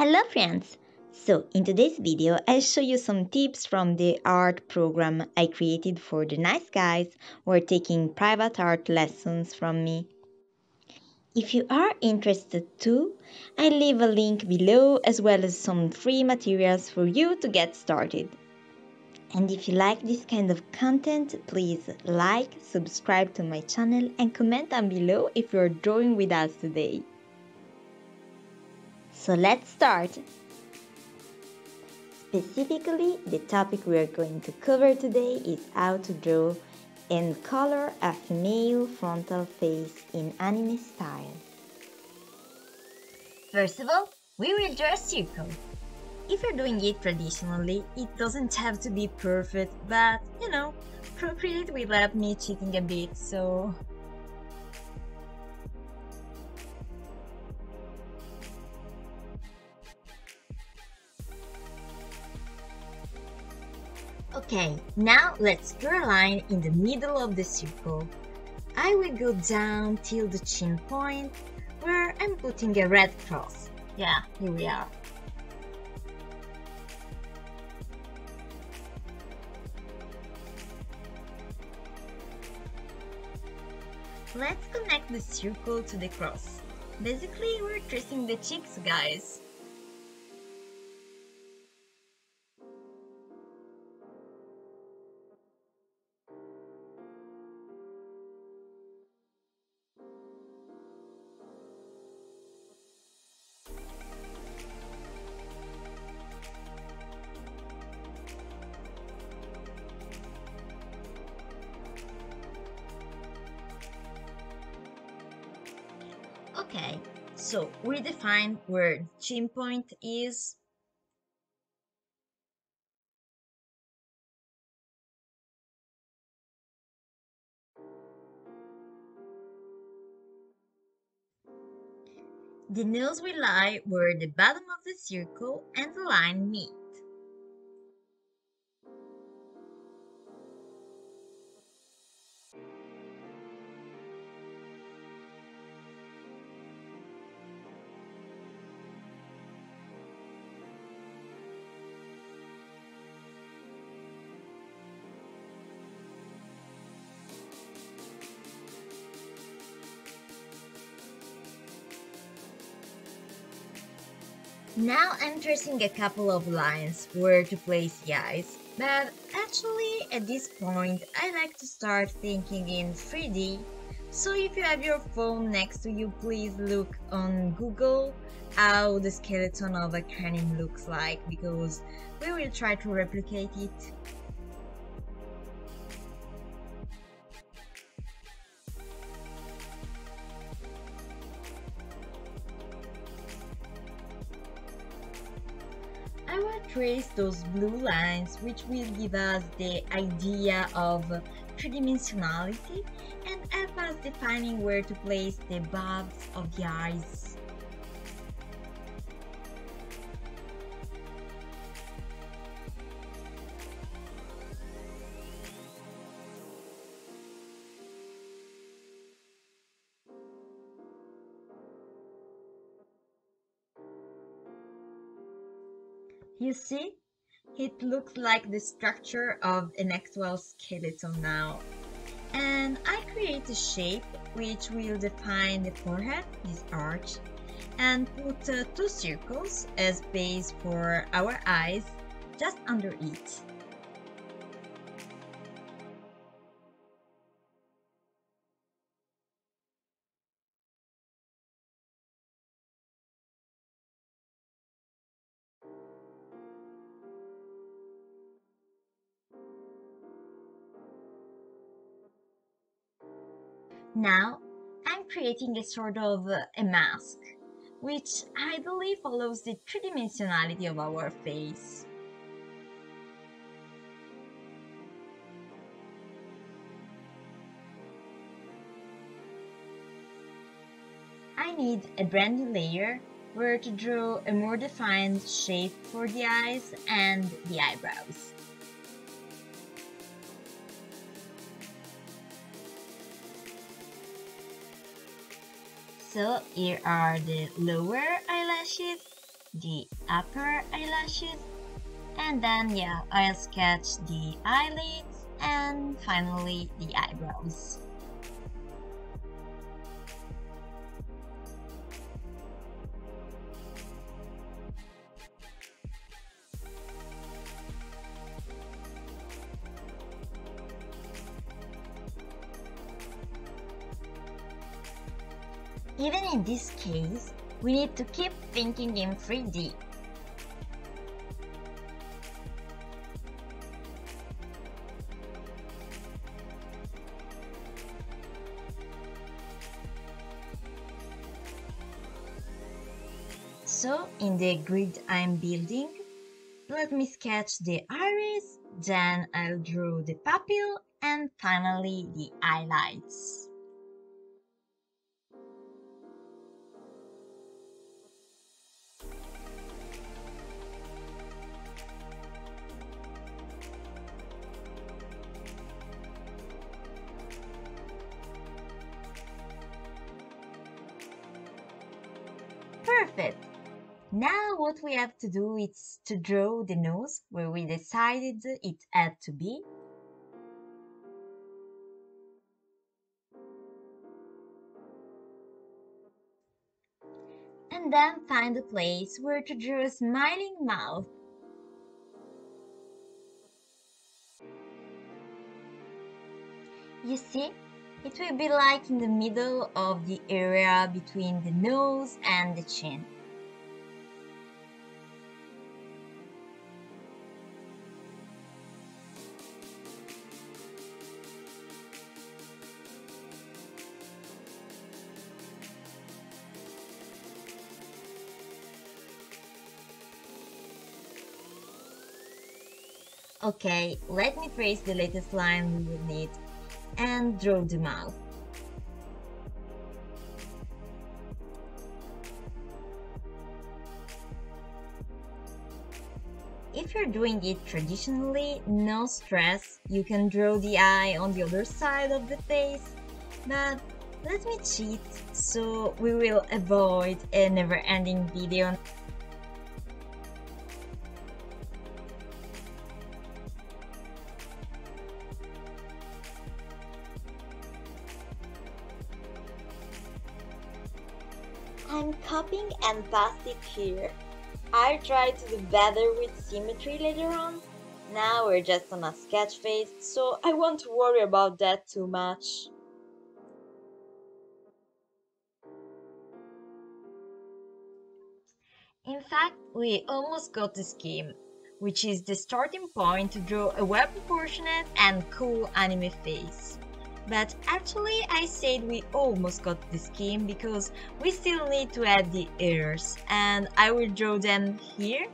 Hello friends! So in today's video I'll show you some tips from the art program I created for the nice guys who are taking private art lessons from me. If you are interested too, I'll leave a link below as well as some free materials for you to get started. And if you like this kind of content, please like, subscribe to my channel and comment down below if you're drawing with us today. So let's start! Specifically, the topic we are going to cover today is how to draw and color a female frontal face in anime style. First of all, we will draw a circle. If you're doing it traditionally, it doesn't have to be perfect, but Procreate will help me cheating a bit, so... Okay, now let's draw a line in the middle of the circle. I will go down till the chin point, where I'm putting a red cross. Yeah, here we are. Let's connect the circle to the cross. Basically, we're tracing the cheeks, guys. Okay, so we define where the chin point is. The nose will lie where the bottom of the circle and the line meet. Now I'm tracing a couple of lines where to place the eyes, but actually at this point I like to start thinking in 3D, so if you have your phone next to you, please look on Google how the skeleton of a cranium looks like, because we will try to replicate it. I will trace those blue lines, which will give us the idea of three-dimensionality and help us defining where to place the bulbs of the eyes. You see? It looks like the structure of an actual skeleton now. And I create a shape which will define the forehead, this arch, and put two circles as base for our eyes just under it. Now I'm creating a sort of a mask, which ideally follows the three-dimensionality of our face. I need a brand new layer where to draw a more defined shape for the eyes and the eyebrows. So here are the lower eyelashes the upper eyelashes, and then yeah, I'll sketch the eyelids and finally the eyebrows. Even in this case, we need to keep thinking in 3D. So, in the grid I'm building, let me sketch the iris, then I'll draw the pupil, and finally the highlights. Perfect! Now what we have to do is to draw the nose where we decided it had to be. And then find a place where to draw a smiling mouth. You see, it will be like in the middle of the area between the nose and the chin. Okay, let me trace the latest line we will need and draw the mouth. If you're doing it traditionally, no stress, you can draw the eye on the other side of the face, but let me cheat, so we will avoid a never-ending video. I'm copying and pasting here. I'll try to do better with symmetry later on. Now we're just on a sketch phase, so I won't worry about that too much. In fact, we almost got the scheme, which is the starting point to draw a well-proportionate and cool anime face. But actually, I said we almost got the scheme because we still need to add the ears, and I will draw them here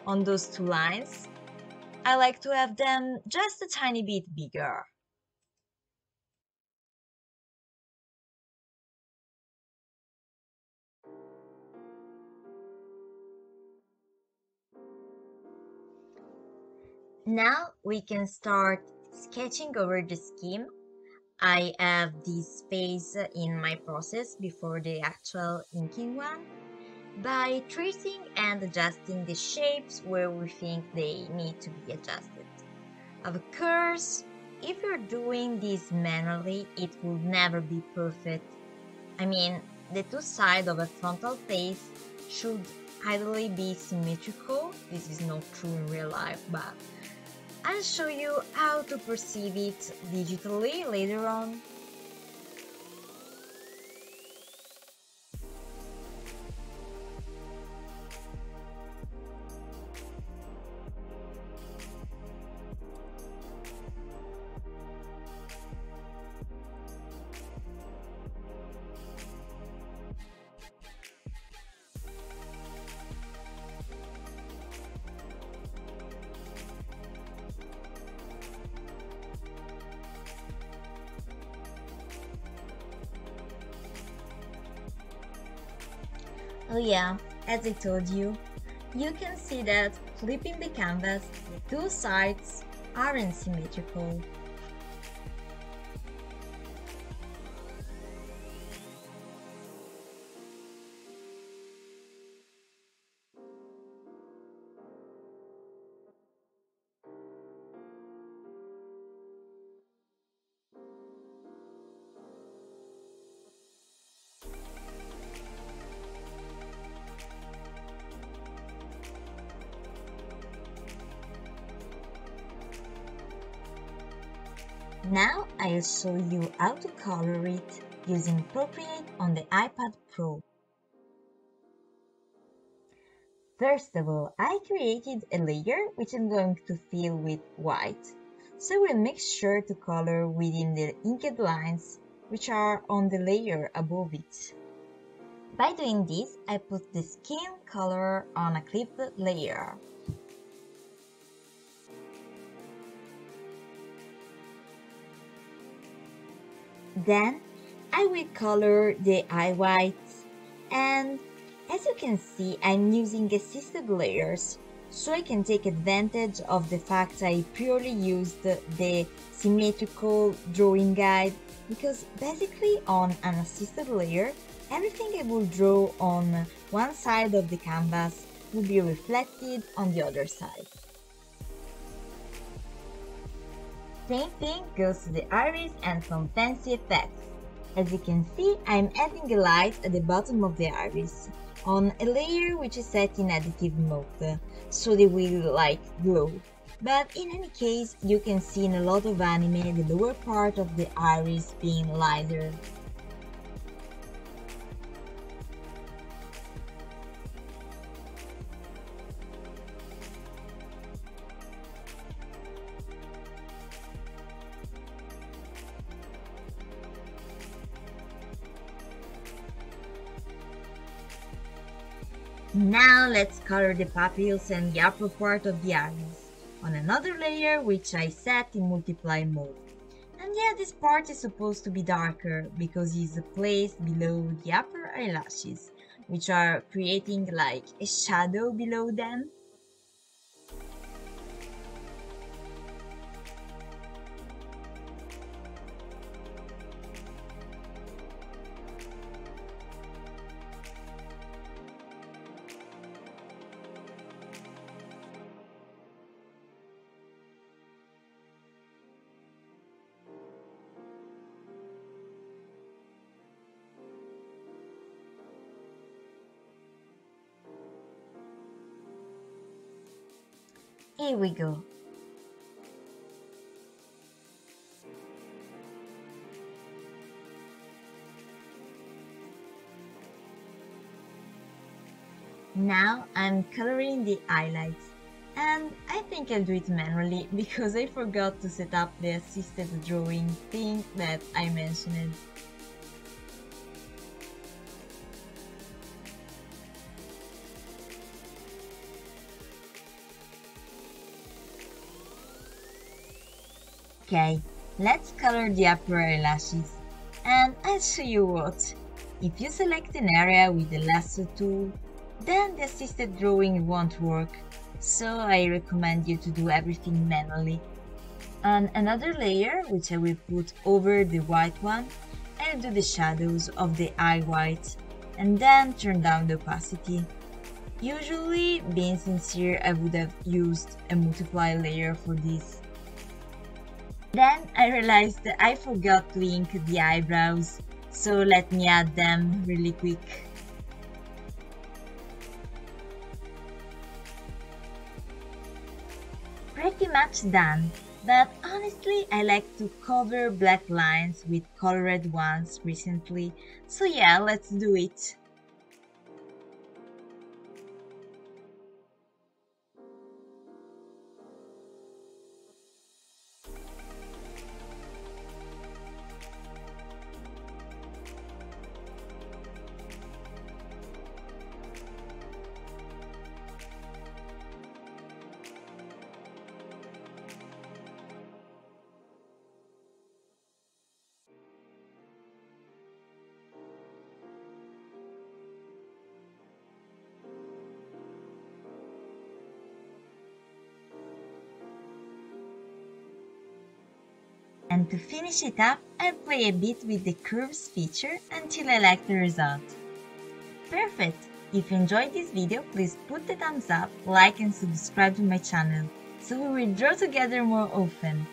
on those two lines. I like to have them just a tiny bit bigger. Now we can start sketching over the scheme. I have this phase in my process before the actual inking one by tracing and adjusting the shapes where we think they need to be adjusted. Of course, if you're doing this manually, it will never be perfect. I mean, the two sides of a frontal face should ideally be symmetrical. This is not true in real life, but I'll show you how to perceive it digitally later on. Oh yeah, as I told you, you can see that flipping the canvas, the two sides aren't symmetrical. Now I'll show you how to color it using Procreate on the iPad Pro. First of all, I created a layer which I'm going to fill with white. So we'll make sure to color within the inked lines which are on the layer above it. By doing this, I put the skin color on a clipped layer. Then I will color the eye whites, and as you can see, I'm using assisted layers, so I can take advantage of the fact I purely used the symmetrical drawing guide, because basically on an assisted layer, everything I will draw on one side of the canvas will be reflected on the other side. Same thing goes to the iris and some fancy effects. As you can see, I'm adding a light at the bottom of the iris on a layer which is set in additive mode, so they will like glow. But in any case, you can see in a lot of anime the lower part of the iris being lighter. Now let's color the pupils and the upper part of the iris on another layer which I set in multiply mode. And yeah, this part is supposed to be darker because it's placed below the upper eyelashes, which are creating like a shadow below them. Here we go. Now I'm coloring the highlights, and I think I'll do it manually because I forgot to set up the assisted drawing thing that I mentioned. Okay, let's color the upper eyelashes, and I'll show you what. If you select an area with the lasso tool, then the assisted drawing won't work, so I recommend you to do everything manually. On another layer, which I will put over the white one, I'll do the shadows of the eye white, and then turn down the opacity. Usually, being sincere, I would have used a multiply layer for this. Then I realized that I forgot to ink the eyebrows, so let me add them really quick. Pretty much done, but honestly I like to cover black lines with colored ones recently, so yeah, let's do it. And to finish it up, I'll play a bit with the curves feature until I like the result. Perfect! If you enjoyed this video, please put the thumbs up, like and subscribe to my channel, so we will draw together more often.